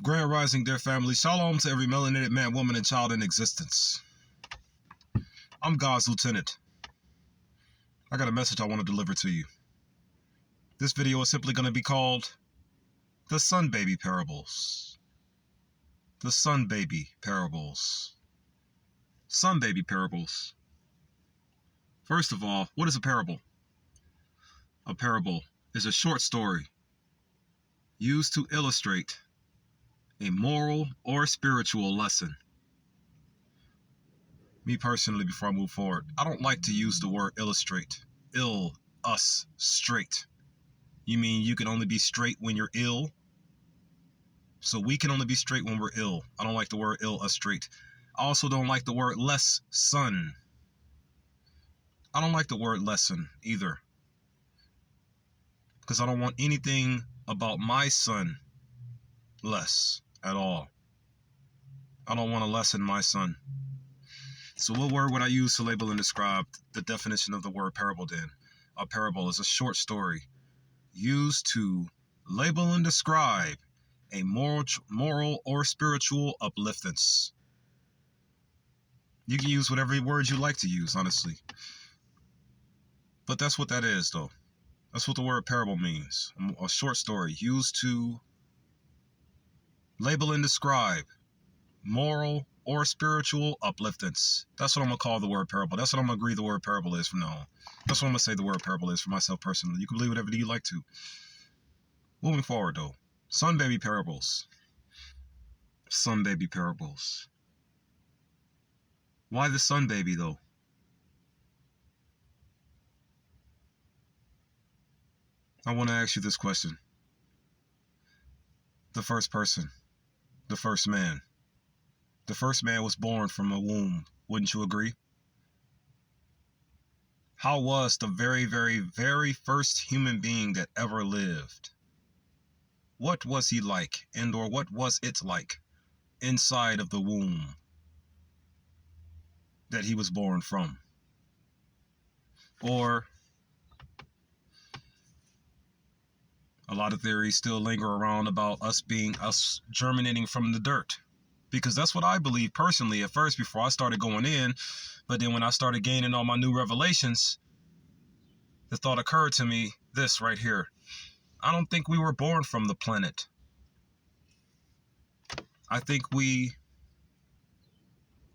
Grand Rising, dear family. Shalom to every melanated man, woman, and child in existence. I'm God's lieutenant. I got a message I want to deliver to you. This video is simply going to be called The Sun Baby Parables. The Sun Baby Parables. Sun Baby Parables. First of all, what is a parable? A parable is a short story used to illustrate a moral or spiritual lesson. Me personally, before I move forward, I don't like to use the word illustrate. Straight. You mean you can only be straight when you're ill? So we can only be straight when we're ill. I don't like the word illustrate. I also don't like the word less sun. I don't like the word lesson either, because I don't want anything about my son less at all. I don't want to lessen my son. So what word would I use to label and describe the definition of the word parable then? A parable is a short story used to label and describe a moral or spiritual upliftance. You can use whatever word you like to use, honestly. But that's what that is, though. That's what the word parable means. A short story used to label and describe moral or spiritual upliftance. That's what I'm going to call the word parable. That's what I'm going to agree the word parable is from now on. That's what I'm going to say the word parable is for myself personally. You can believe whatever you like to. Moving forward, though. Sun Baby Parables. Sun Baby Parables. Why the Sun Baby, though? I want to ask you this question. The first person. The first man. The first man was born from a womb. Wouldn't you agree? How was the very, very, very first human being that ever lived? What was he like, and or what was it like inside of the womb that he was born from? Or a lot of theories still linger around about us germinating from the dirt. Because that's what I believe personally at first before I started going in. But then when I started gaining all my new revelations, the thought occurred to me, this right here. I don't think we were born from the planet. I think we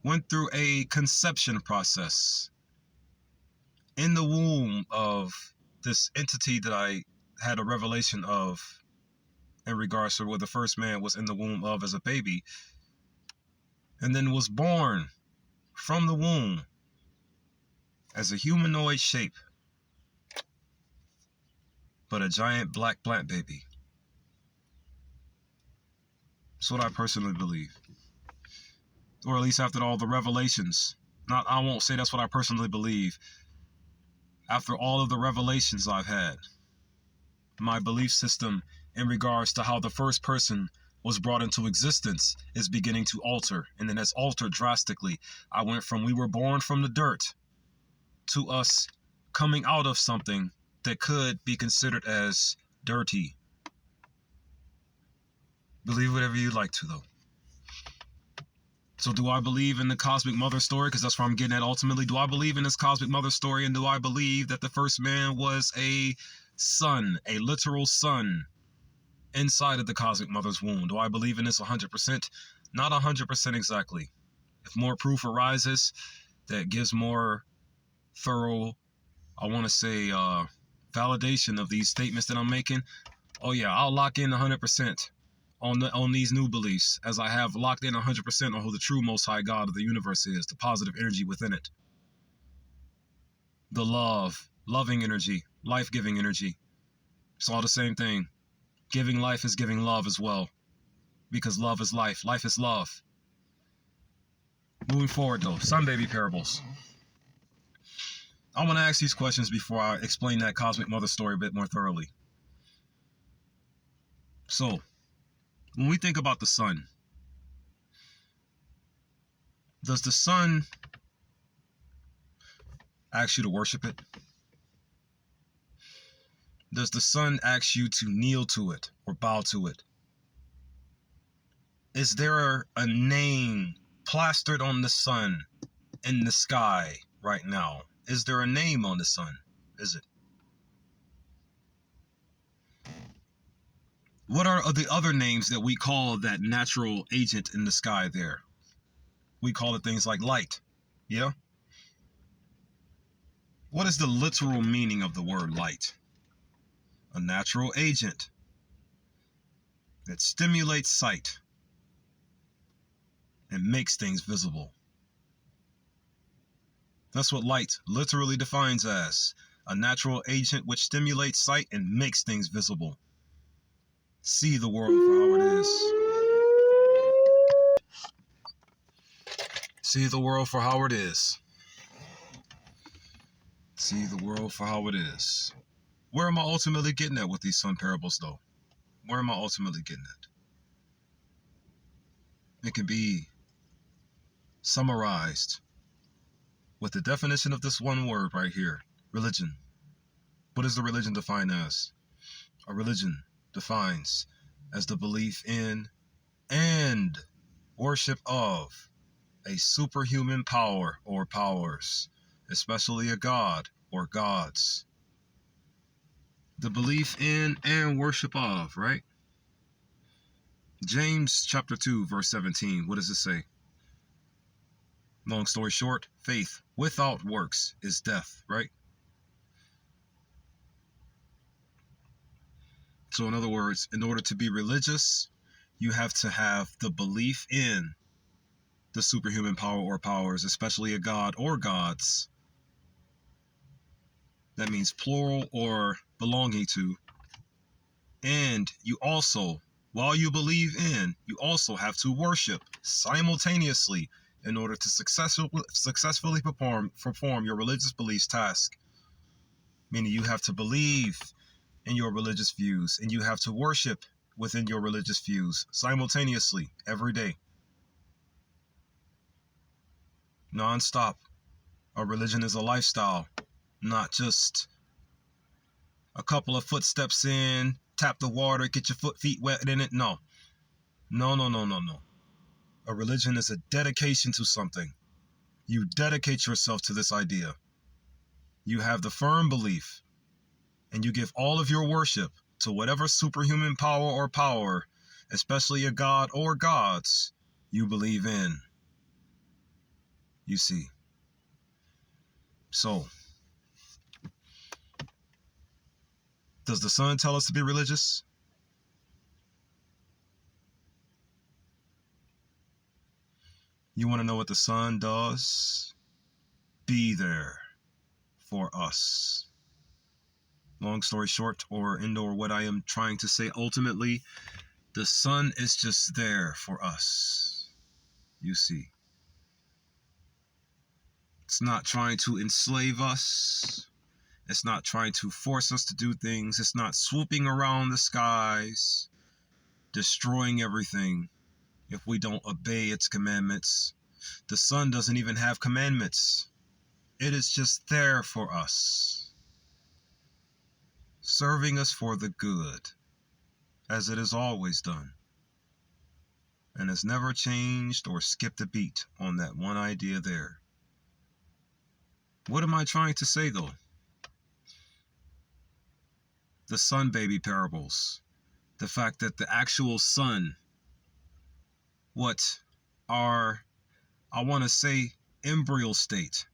went through a conception process in the womb of this entity that I had a revelation of in regards to what the first man was in the womb of as a baby, and then was born from the womb as a humanoid shape, but a giant black plant baby. That's what I personally believe. Or at least after all the revelations. I won't say that's what I personally believe. After all of the revelations I've had, my belief system in regards to how the first person was brought into existence is beginning to alter. And then it's altered drastically. I went from we were born from the dirt to us coming out of something that could be considered as dirty. Believe whatever you'd like to, though. So do I believe in the cosmic mother story? Because that's where I'm getting at ultimately. Do I believe in this cosmic mother story? And do I believe that the first man was a sun, a literal sun inside of the cosmic mother's womb? Do I believe in this 100%? Not 100% exactly. If more proof arises that gives more thorough, I want to say, validation of these statements that I'm making, oh yeah, I'll lock in 100% on these new beliefs, as I have locked in 100% on who the true Most High God of the universe is, the positive energy within it, the loving energy, life-giving energy. It's all the same thing. Giving life is giving love as well, because love is life. Life is love. Moving forward, though, Sun Baby Parables. I want to ask these questions before I explain that cosmic mother story a bit more thoroughly. So, when we think about the sun, does the sun ask you to worship it? Does the sun ask you to kneel to it or bow to it? Is there a name plastered on the sun in the sky right now? Is there a name on the sun? Is it? What are the other names that we call that natural agent in the sky there? We call it things like light. Yeah? What is the literal meaning of the word light? A natural agent that stimulates sight and makes things visible. That's what light literally defines as. A natural agent which stimulates sight and makes things visible. See the world for how it is. See the world for how it is. See the world for how it is. Where am I ultimately getting at with these sun parables, though? Where am I ultimately getting at? It can be summarized with the definition of this one word right here: religion. What is the religion defined as? A religion defines as the belief in and worship of a superhuman power or powers, especially a god or gods. The belief in and worship of, right? James chapter 2, verse 17. What does it say? Long story short, faith without works is death, right? So in other words, in order to be religious, you have to have the belief in the superhuman power or powers, especially a god or gods. That means plural or belonging to. And you also, while you believe in, you also have to worship simultaneously in order to successfully perform your religious beliefs task. Meaning you have to believe in your religious views and you have to worship within your religious views simultaneously every day. Non-stop. A religion is a lifestyle, not just a couple of footsteps in, tap the water, get your feet wet in it. No. A religion is a dedication to something. You dedicate yourself to this idea. You have the firm belief, and you give all of your worship to whatever superhuman power or power, especially a god or gods, you believe in. You see. So, does the sun tell us to be religious? You want to know what the sun does? Be there for us. Long story short, or what I am trying to say ultimately, the sun is just there for us. You see. It's not trying to enslave us. It's not trying to force us to do things. It's not swooping around the skies, destroying everything if we don't obey its commandments. The sun doesn't even have commandments. It is just there for us, serving us for the good, as it has always done, and has never changed or skipped a beat on that one idea there. What am I trying to say, though? The sun baby parables, the fact that the actual sun, what our, I want to say, embryo state,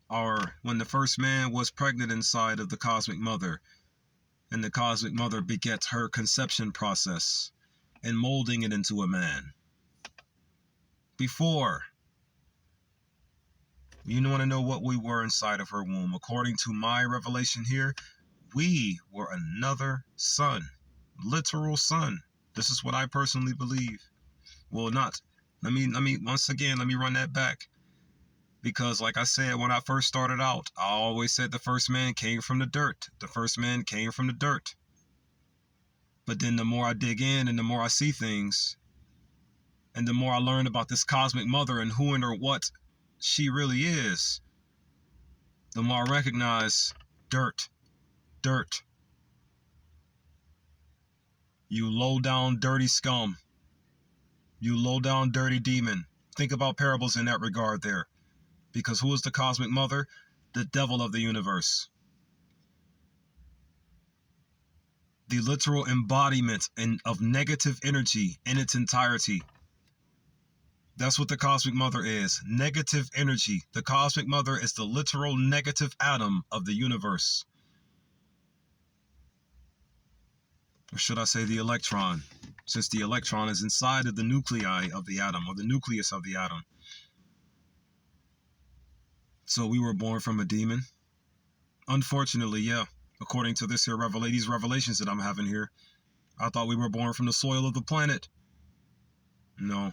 or when the first man was pregnant inside of the cosmic mother, and the cosmic mother begets her conception process and molding it into a man. Before, you want to know what we were inside of her womb. According to my revelation here, we were another sun, literal sun. This is what I personally believe. Well, not. Let me run that back. Because like I said, when I first started out, I always said the first man came from the dirt. The first man came from the dirt. But then the more I dig in and the more I see things, and the more I learn about this cosmic mother and who and or what she really is, the more I recognize dirt. You low down, dirty scum. You low down, dirty demon. Think about parables in that regard there. Because who is the cosmic mother? The devil of the universe. The literal embodiment of negative energy in its entirety. That's what the cosmic mother is. Negative energy. The cosmic mother is the literal negative atom of the universe. Or should I say the electron, since the electron is inside of the nuclei of the atom, or the nucleus of the atom. So we were born from a demon? Unfortunately, yeah. According to these revelations that I'm having here, I thought we were born from the soil of the planet. No.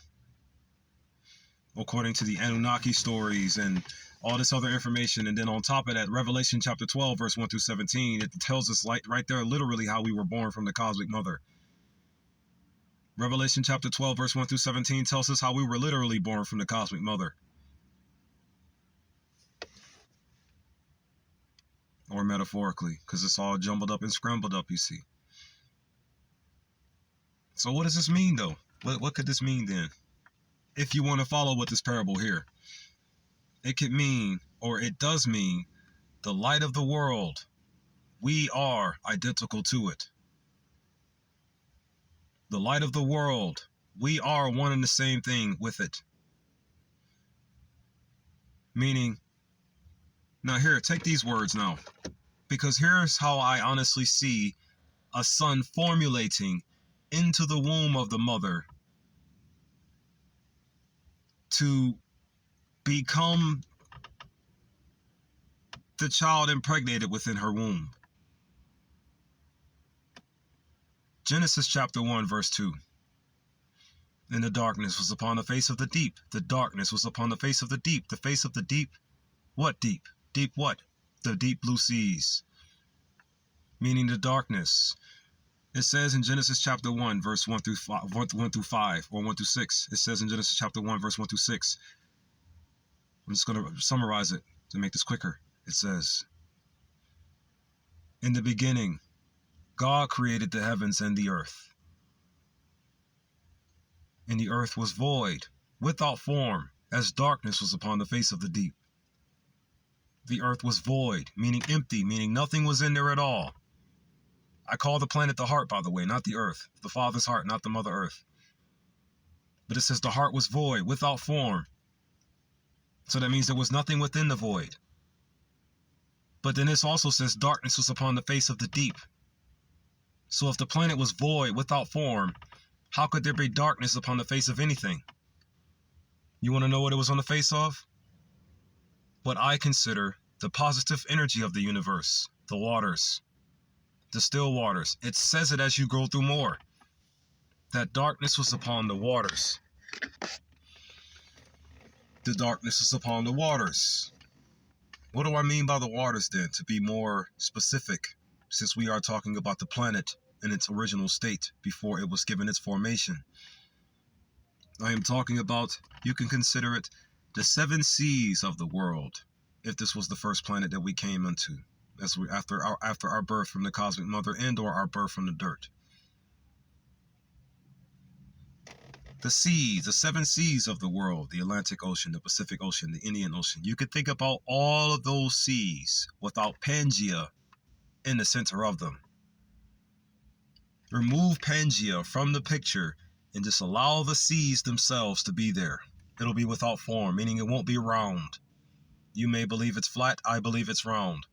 According to the Anunnaki stories and all this other information, and then on top of that, Revelation chapter 12, verse 1 through 17, it tells us right there literally how we were born from the cosmic mother. Revelation chapter 12, verse 1 through 17 tells us how we were literally born from the cosmic mother. Or metaphorically, because it's all jumbled up and scrambled up, you see. So what does this mean, though? What could this mean, then? If you want to follow with this parable here, it could mean, or it does mean, the light of the world. We are identical to it. The light of the world. We are one and the same thing with it. Meaning, now here, take these words now. Because here's how I honestly see a son formulating into the womb of the mother to become the child impregnated within her womb. Genesis chapter 1, verse 2. And the darkness was upon the face of the deep. The darkness was upon the face of the deep. The face of the deep. What deep? Deep what? The deep blue seas. Meaning the darkness. It says in Genesis chapter 1, verse 1 through 5, or 1 through 6. It says in Genesis chapter 1, verse 1 through 6. I'm just going to summarize it to make this quicker. It says, in the beginning, God created the heavens and the earth. And the earth was void, without form, as darkness was upon the face of the deep. The earth was void, meaning empty, meaning nothing was in there at all. I call the planet the heart, by the way, not the earth. The Father's heart, not the Mother Earth. But it says the heart was void, without form. So that means there was nothing within the void. But then this also says darkness was upon the face of the deep. So if the planet was void, without form, how could there be darkness upon the face of anything? You want to know what it was on the face of? What I consider the positive energy of the universe, the waters, the still waters. It says it as you go through more. That darkness was upon the waters. The darkness was upon the waters. What do I mean by the waters then, to be more specific, since we are talking about the planet in its original state before it was given its formation? I am talking about, you can consider it, the 7 seas of the world, if this was the first planet that we came into, after our birth from the cosmic mother and or our birth from the dirt. The seas, the 7 seas of the world, the Atlantic Ocean, the Pacific Ocean, the Indian Ocean. You could think about all of those seas without Pangea in the center of them. Remove Pangea from the picture and just allow the seas themselves to be there. It'll be without form, meaning it won't be round. You may believe it's flat, I believe it's round.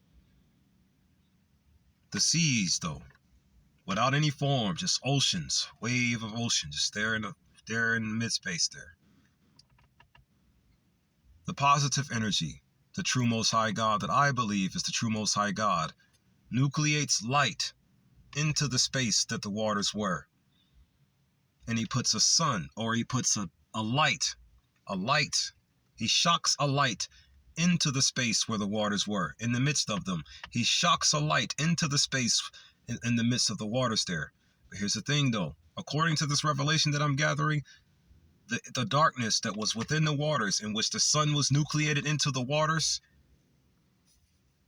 The seas, though, without any form, just oceans, wave of ocean, just there in mid-space there. The positive energy, the true Most High God that I believe is the true Most High God, nucleates light into the space that the waters were. And he puts a sun, or he puts a light. He shocks a light into the space where the waters were, in the midst of them. He shocks a light into the space in the midst of the waters there. But here's the thing, though. According to this revelation that I'm gathering, the darkness that was within the waters, in which the sun was nucleated into the waters,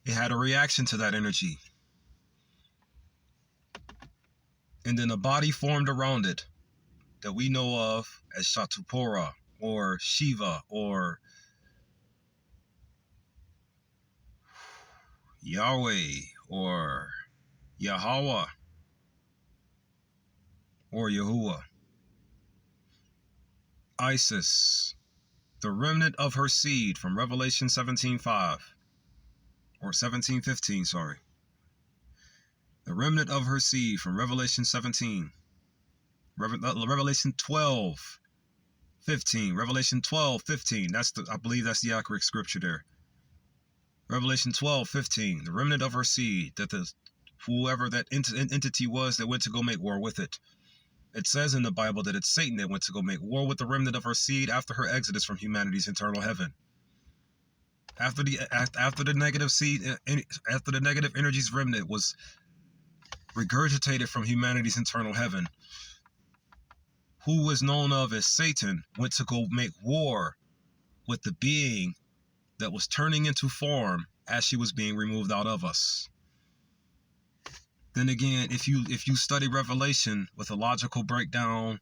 it had a reaction to that energy. And then a body formed around it. that we know of as Shatupura or Shiva or Yahweh or Yahweh or Yahuwah, Isis, the remnant of her seed from Revelation 17:5 or 17:15, sorry. The remnant of her seed from Revelation 17, Revelation 12:15, Revelation 12:15. I believe that's the accurate scripture there. Revelation 12:15, the remnant of her seed, that whoever that entity was that went to go make war with it. It says in the Bible that it's Satan that went to go make war with the remnant of her seed after her exodus from humanity's eternal heaven. After the negative seed, after the negative energies remnant was regurgitated from humanity's eternal heaven, who was known of as Satan went to go make war with the being that was turning into form as she was being removed out of us. Then again, if you study Revelation with a logical breakdown,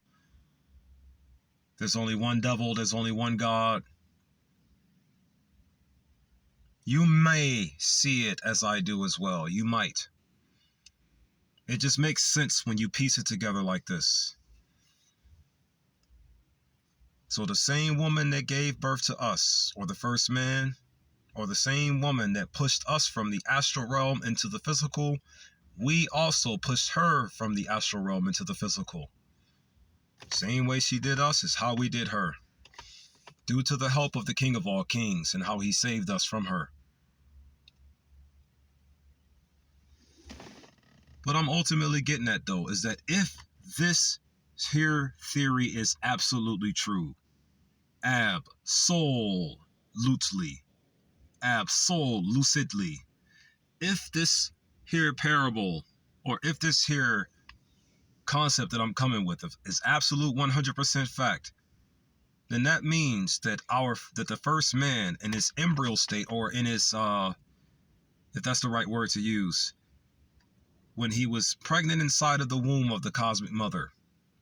there's only one devil, there's only one God. You may see it as I do as well. You might. It just makes sense when you piece it together like this. So the same woman that gave birth to us, or the first man, or the same woman that pushed us from the astral realm into the physical, we also pushed her from the astral realm into the physical. Same way she did us is how we did her. Due to the help of the King of all kings and how he saved us from her. What I'm ultimately getting at, though, is that if this here theory is absolutely true, absolutely, if this here parable, or if this here concept that I'm coming with is absolute 100% fact, then that means that the first man in his embryo state, or in his if that's the right word to use, when he was pregnant inside of the womb of the cosmic mother,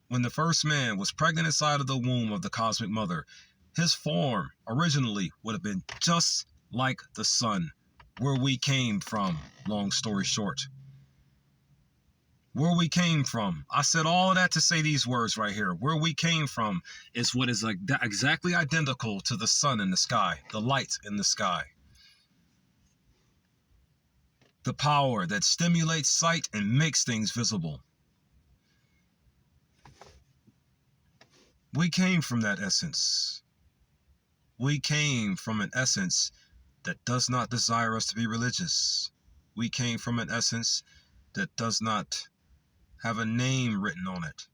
when the first man was pregnant inside of the womb of the cosmic mother, his form originally would have been just like the sun, where we came from, long story short. Where we came from. I said all of that to say these words right here. Where we came from is what is like exactly identical to the sun in the sky, the light in the sky. The power that stimulates sight and makes things visible. We came from that essence. We came from an essence that does not desire us to be religious. We came from an essence that does not have a name written on it.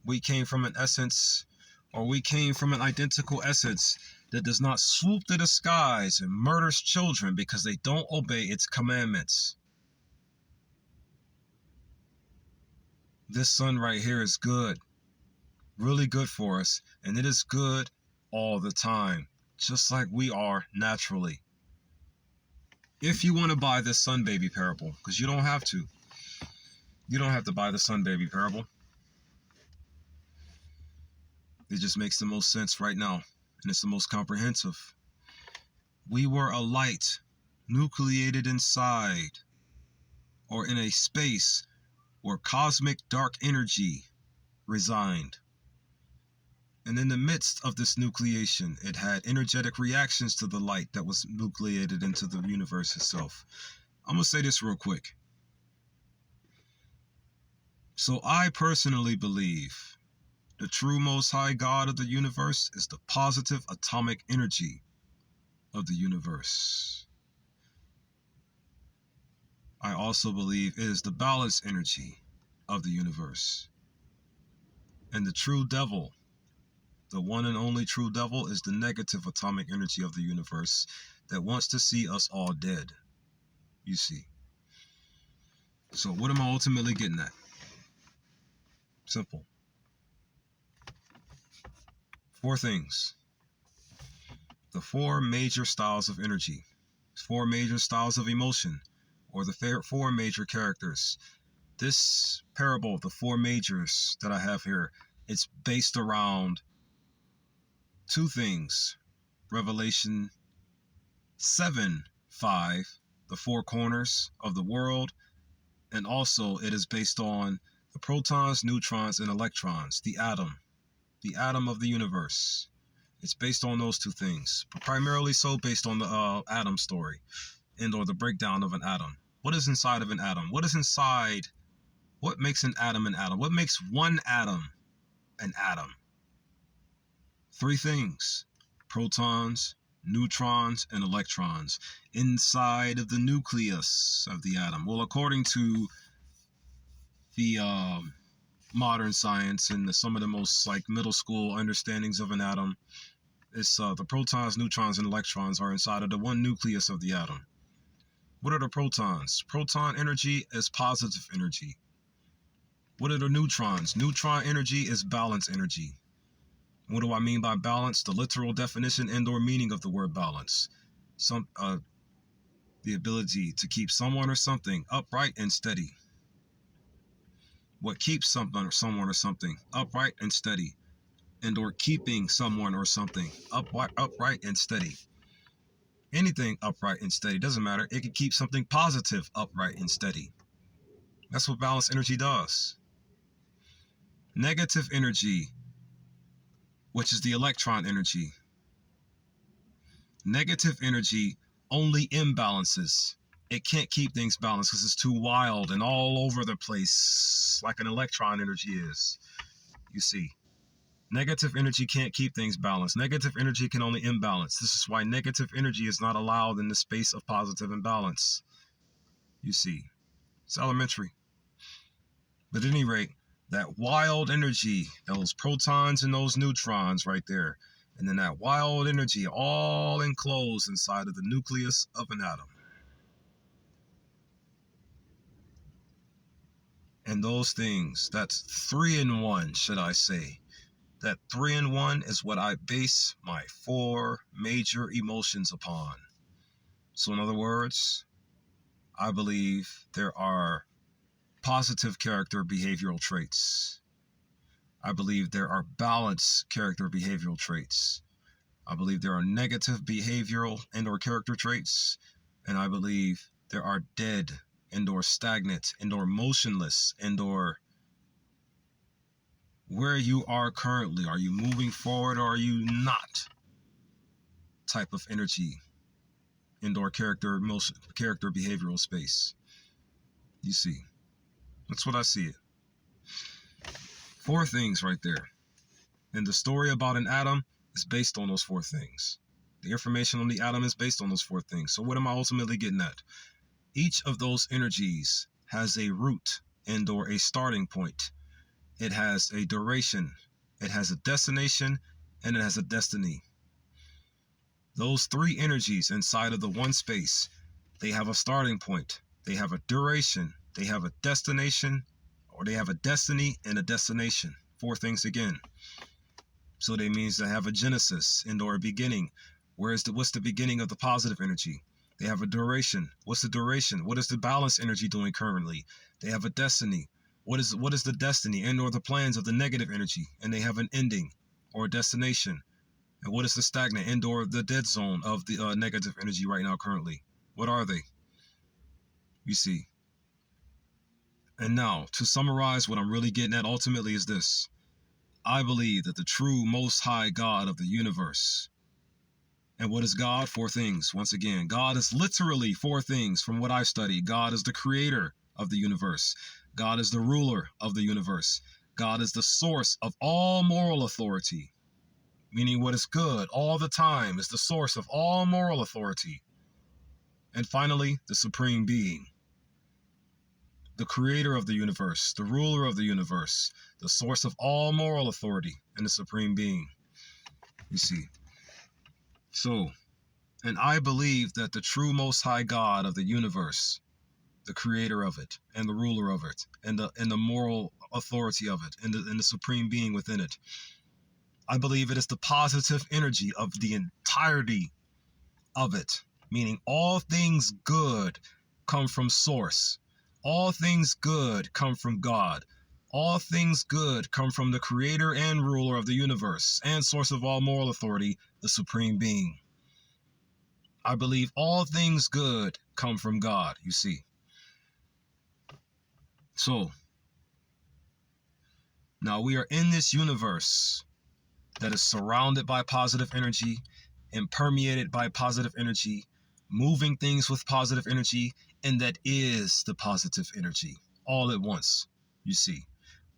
We came from an essence, or we came from an identical essence that does not swoop to the skies and murders children because they don't obey its commandments. This sun right here is good, really good for us, and it is good all the time, just like we are naturally. If you want to buy this sun baby parable, because you don't have to. You don't have to buy the sun baby parable. It just makes the most sense right now, and it's the most comprehensive. We were a light nucleated inside, or in a space where cosmic dark energy resigned. And in the midst of this nucleation, it had energetic reactions to the light that was nucleated into the universe itself. I'm going to say this real quick. So I personally believe the true Most High God of the universe is the positive atomic energy of the universe. I also believe it is the balanced energy of the universe. And the true devil, the one and only true devil, is the negative atomic energy of the universe that wants to see us all dead. You see. So what am I ultimately getting at? Simple. 4 things. The 4 major styles of energy, 4 major styles of emotion, or the 4 major characters. This parable, the 4 majors that I have here, It's based around two things. Revelation 7:5, the four corners of the world, and also it is based on the protons, neutrons, and electrons, the atom of the universe. It's based on those two things, but primarily so based on the atom story and or the breakdown of an atom. What is inside of an atom? What is inside? What makes an atom an atom? What makes one atom an atom? Three things: protons, neutrons, and electrons inside of the nucleus of the atom. Well, according to the modern science and some of the most like middle school understandings of an atom, it's the protons, neutrons, and electrons are inside of the one nucleus of the atom. What are the protons? Proton energy is positive energy. What are the neutrons? Neutron energy is balance energy. What do I mean by balance? The literal definition and or meaning of the word balance. The ability to keep someone or something upright and steady. What keeps someone or something upright and steady, and or keeping someone or something upright and steady. Anything upright and steady, doesn't matter. It can keep something positive upright and steady. That's what balance energy does. Negative energy, which is the electron energy. Negative energy only imbalances. It can't keep things balanced because it's too wild and all over the place, like an electron energy is. You see, negative energy can't keep things balanced. Negative energy can only imbalance. This is why negative energy is not allowed in the space of positive imbalance. You see, it's elementary. But at any rate, that wild energy, those protons and those neutrons right there, and then that wild energy all enclosed inside of the nucleus of an atom. And those things, that's 3 in 1, should I say. That 3 in 1 is what I base my 4 major emotions upon. So in other words, I believe there are positive character behavioral traits. I believe there are balanced character behavioral traits. I believe there are negative behavioral and or character traits. And I believe there are dead and or stagnant and or motionless and or where you are currently. Are you moving forward or are you not? Type of energy and or character behavioral space. You see, that's what I see it. 4 things right there. And the story about an atom is based on those 4 things. The information on the atom is based on those 4 things. So what am I ultimately getting at? Each of those energies has a root and or a starting point. It has a duration. It has a destination and it has a destiny. Those 3 energies inside of the one space, they have a starting point. They have a duration. They have a destination, or they have a destiny and a destination. 4 things again. So that means they have a genesis and or a beginning. What's the beginning of the positive energy? They have a duration. What's the duration? What is the balance energy doing currently? They have a destiny. What is the destiny and or the plans of the negative energy? And they have an ending or a destination. And what is the stagnant and or the dead zone of the negative energy right now currently? What are they? You see. And now, to summarize, what I'm really getting at ultimately is this. I believe that the true Most High God of the universe. And what is God? 4 things. Once again, God is literally 4 things from what I study. God is the creator of the universe. God is the ruler of the universe. God is the source of all moral authority. Meaning what is good all the time is the source of all moral authority. And finally, the supreme being. The creator of the universe, the ruler of the universe, the source of all moral authority, and the supreme being. You see. So, and I believe that the true Most High God of the universe, the creator of it, and the ruler of it, and the moral authority of it, and the supreme being within it, I believe it is the positive energy of the entirety of it, meaning all things good come from source. All things good come from God. all things good come from the creator and ruler of the universe and source of all moral authority, the supreme being. I believe all things good come from God, you see. So, now we are in this universe that is surrounded by positive energy and permeated by positive energy, moving things with positive energy, and that is the positive energy all at once, you see.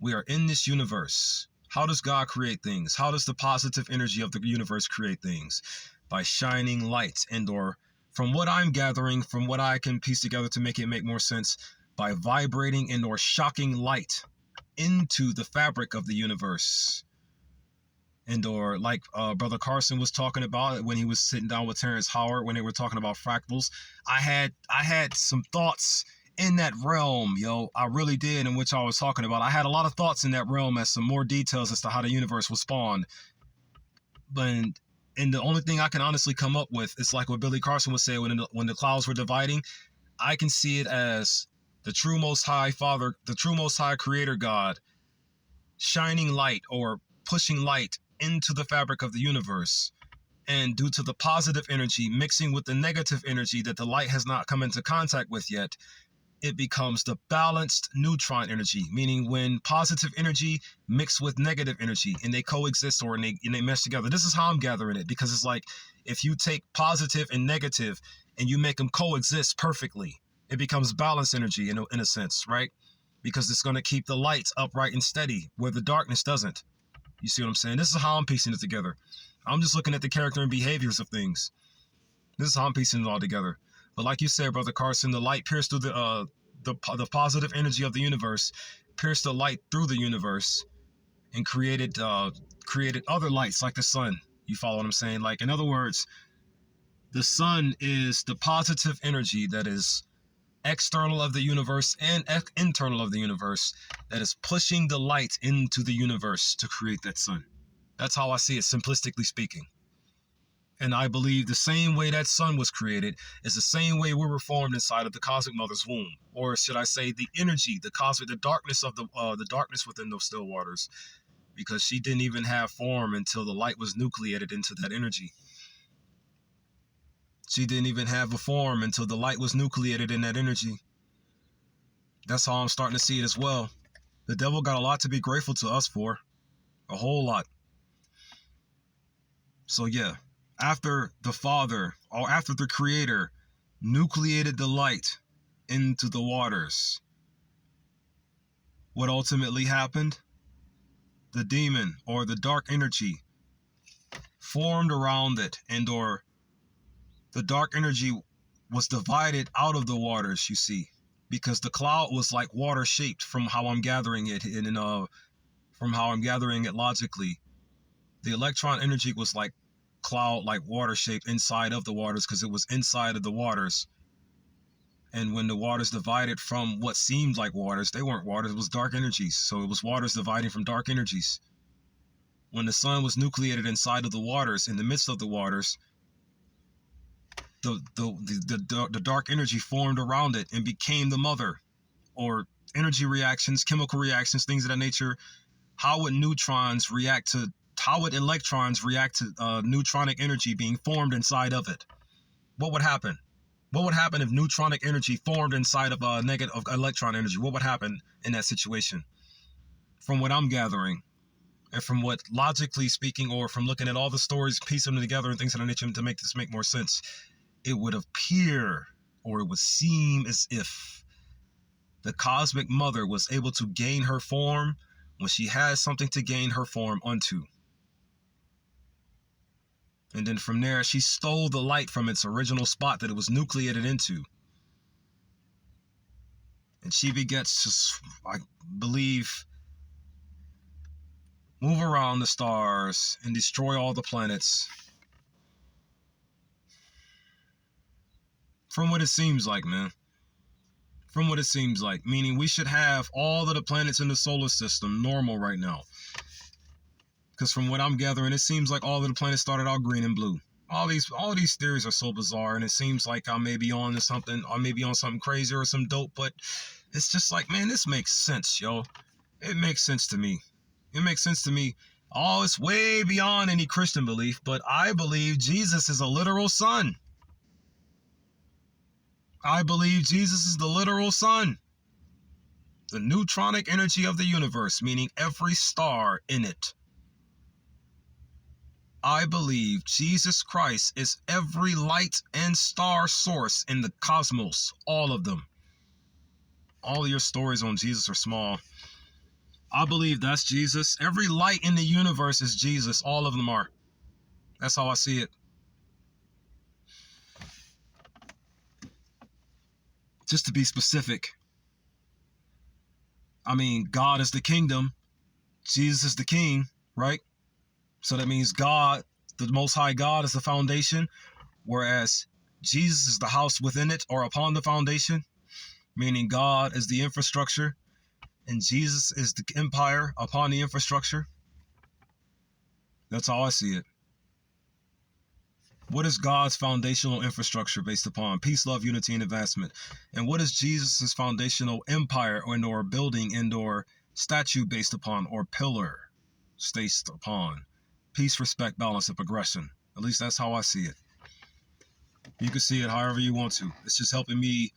We are in this universe. How does God create things? How does the positive energy of the universe create things? By shining light and or, from what I'm gathering, from what I can piece together to make it make more sense, by vibrating and or shocking light into the fabric of the universe. And or like Brother Carson was talking about it when he was sitting down with Terrence Howard when they were talking about fractals. I had some thoughts in that realm, yo. I really did, in which I was talking about. I had a lot of thoughts in that realm as some more details as to how the universe was spawned. And the only thing I can honestly come up with is like what Billy Carson would say when the clouds were dividing. I can see it as the true Most High Father, the true Most High Creator God, shining light or pushing light into the fabric of the universe, and due to the positive energy mixing with the negative energy that the light has not come into contact with yet, it becomes the balanced neutron energy, meaning when positive energy mixed with negative energy and they coexist or and they mesh together. This is how I'm gathering it, because it's like if you take positive and negative and you make them coexist perfectly, it becomes balanced energy in a sense, right? Because it's going to keep the lights upright and steady where the darkness doesn't. You see what I'm saying? This is how I'm piecing it together. I'm just looking at the character and behaviors of things. This is how I'm piecing it all together. But like you said, Brother Carson, the light pierced through the positive energy of the universe, pierced the light through the universe, and created other lights like the sun. You follow what I'm saying? Like, in other words, the sun is the positive energy that is external of the universe and internal of the universe that is pushing the light into the universe to create that sun. That's how I see it, simplistically speaking. And I believe the same way that sun was created is the same way we were formed inside of the cosmic mother's womb, or should I say the energy, the cosmic, the darkness of the darkness within those still waters, because she didn't even have form until the light was nucleated into that energy. She didn't even have a form until the light was nucleated in that energy. That's how I'm starting to see it as well. The devil got a lot to be grateful to us for. A whole lot. So yeah, after the Father, or after the Creator, nucleated the light into the waters, what ultimately happened? The demon, or the dark energy, formed around it, and or the dark energy was divided out of the waters, you see, because the cloud was like water shaped from how I'm gathering it, and from how I'm gathering it logically. The electron energy was like cloud, like water shaped inside of the waters, because it was inside of the waters. And when the waters divided from what seemed like waters, they weren't waters, it was dark energies. So it was waters dividing from dark energies. When the sun was nucleated inside of the waters, in the midst of the waters, the dark energy formed around it and became the mother, or energy reactions, chemical reactions, things of that nature. How would electrons react to neutronic energy being formed inside of it? What would happen? What would happen if neutronic energy formed inside of negative electron energy? What would happen in that situation? From what I'm gathering, and from what logically speaking, or from looking at all the stories, piecing them together and things of that nature to make this make more sense, it would appear, or it would seem as if the cosmic mother was able to gain her form when she had something to gain her form unto. And then from there, she stole the light from its original spot that it was nucleated into. And she begets to, I believe, move around the stars and destroy all the planets. From what it seems like, man. From what it seems like. Meaning we should have all of the planets in the solar system normal right now. Because from what I'm gathering, it seems like all of the planets started out green and blue. All these theories are so bizarre, and it seems like I may be on to something, or maybe on something crazy or some dope, but it's just like, man, this makes sense, yo. It makes sense to me. It makes sense to me. Oh, it's way beyond any Christian belief, but I believe Jesus is a literal sun. I believe Jesus is the literal sun. The neutronic energy of the universe, meaning every star in it. I believe Jesus Christ is every light and star source in the cosmos, all of them. All of your stories on Jesus are small. I believe that's Jesus. Every light in the universe is Jesus. All of them are. That's how I see it. Just to be specific, I mean, God is the kingdom. Jesus is the king, right? So that means God, the Most High God, is the foundation, whereas Jesus is the house within it or upon the foundation, meaning God is the infrastructure and Jesus is the empire upon the infrastructure. That's how I see it. What is God's foundational infrastructure based upon? Peace, love, unity, and advancement. And what is Jesus's foundational empire or building and/or statue based upon or pillar based upon? Peace, respect, balance, and progression. At least that's how I see it. You can see it however you want to. It's just helping me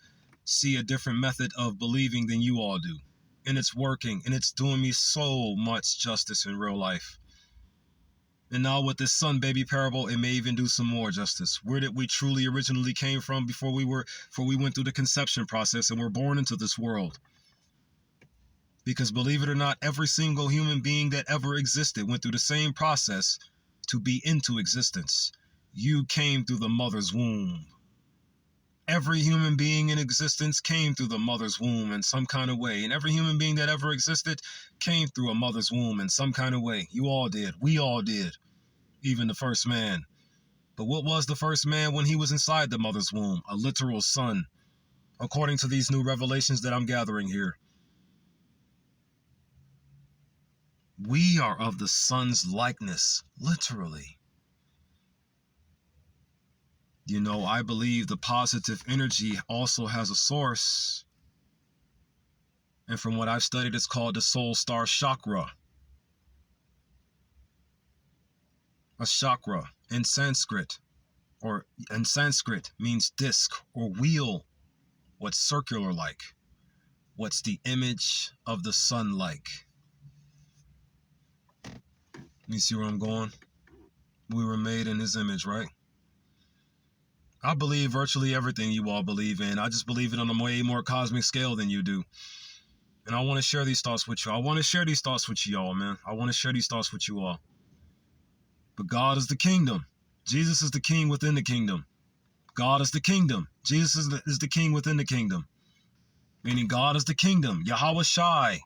see a different method of believing than you all do. And it's working, and it's doing me so much justice in real life. And now with this sun baby parable, it may even do some more justice. Where did we truly originally came from before we went through the conception process and were born into this world? Because believe it or not, every single human being that ever existed went through the same process to be into existence. You came through the mother's womb. Every human being in existence came through the mother's womb in some kind of way. And every human being that ever existed came through a mother's womb in some kind of way. You all did. We all did. Even the first man. But what was the first man when he was inside the mother's womb? A literal son. According to these new revelations that I'm gathering here. We are of the sun's likeness. Literally. You know, I believe the positive energy also has a source. And from what I've studied, it's called the soul star chakra. A chakra in Sanskrit means disc or wheel. What's circular like? What's the image of the sun like? You see where I'm going? We were made in his image, right? I believe virtually everything you all believe in. I just believe it on a way more cosmic scale than you do. And I want to share these thoughts with you. I want to share these thoughts with you all, man. I want to share these thoughts with you all. But God is the kingdom. Jesus is the king within the kingdom. God is the kingdom. Jesus is the king within the kingdom. Meaning God is the kingdom. Yahweh Shai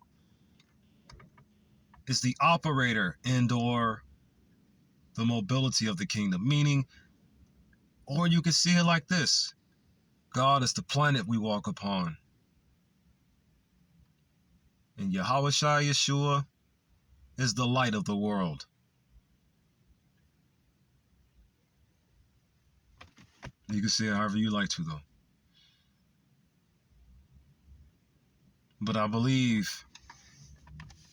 is the operator and/or the mobility of the kingdom. Meaning, or you can see it like this. God is the planet we walk upon. And Yahweh Shai Yeshua is the light of the world. You can see it however you like to, though. But I believe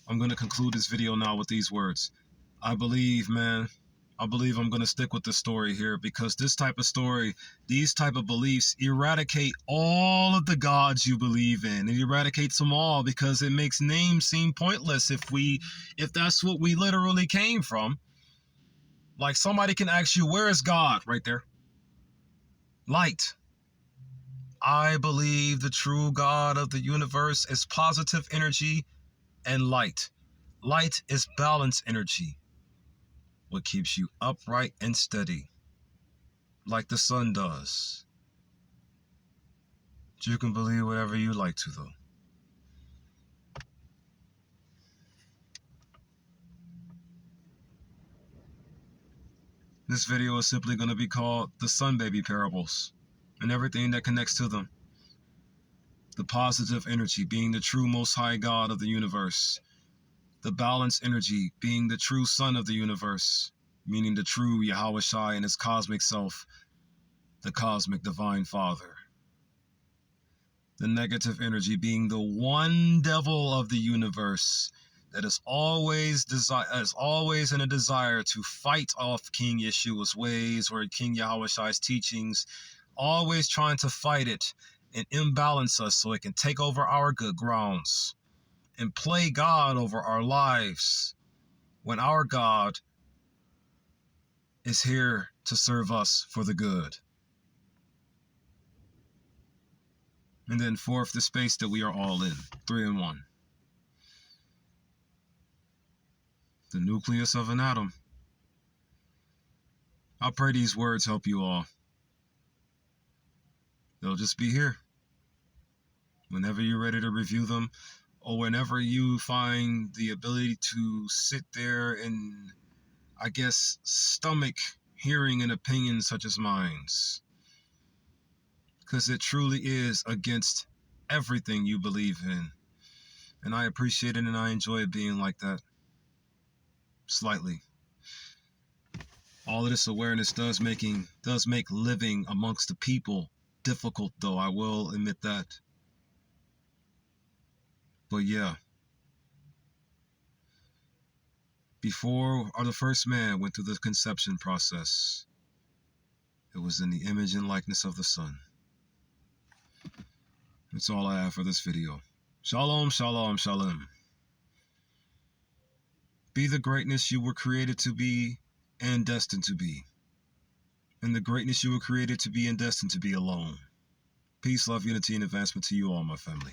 I'm going to conclude this video now with these words. I believe, man, I'm going to stick with this story here because this type of story, these type of beliefs eradicate all of the gods you believe in. It eradicates them all because it makes names seem pointless if that's what we literally came from. Like somebody can ask you, where is God? Right there. Light. I believe the true God of the universe is positive energy and light. Light is balance energy. What keeps you upright and steady, like the sun does. You can believe whatever you like to, though. This video is simply going to be called the Sun Baby Parables and everything that connects to them. The positive energy being the true Most High God of the universe. The balance energy being the true Son of the universe, meaning the true Yahweh Shai and his cosmic self, the cosmic divine Father. the negative energy being the one devil of the universe that is always in a desire to fight off King Yeshua's ways or King Yahushai's teachings, always trying to fight it and imbalance us so it can take over our good grounds and play God over our lives when our God is here to serve us for the good. And then fourth, the space that we are all in, 3 in 1. The nucleus of an atom. I pray these words help you all. They'll just be here. Whenever you're ready to review them, or whenever you find the ability to sit there and, I guess, stomach hearing an opinion such as mine's. Because it truly is against everything you believe in. And I appreciate it and I enjoy it being like that. Slightly. All of this awareness does make living amongst the people difficult, though. I will admit that. But yeah. Before the first man went through the conception process, it was in the image and likeness of the Son. That's all I have for this video. Shalom, shalom, shalom. Be the greatness you were created to be and destined to be. And the greatness you were created to be and destined to be alone. Peace, love, unity, and advancement to you all, my family.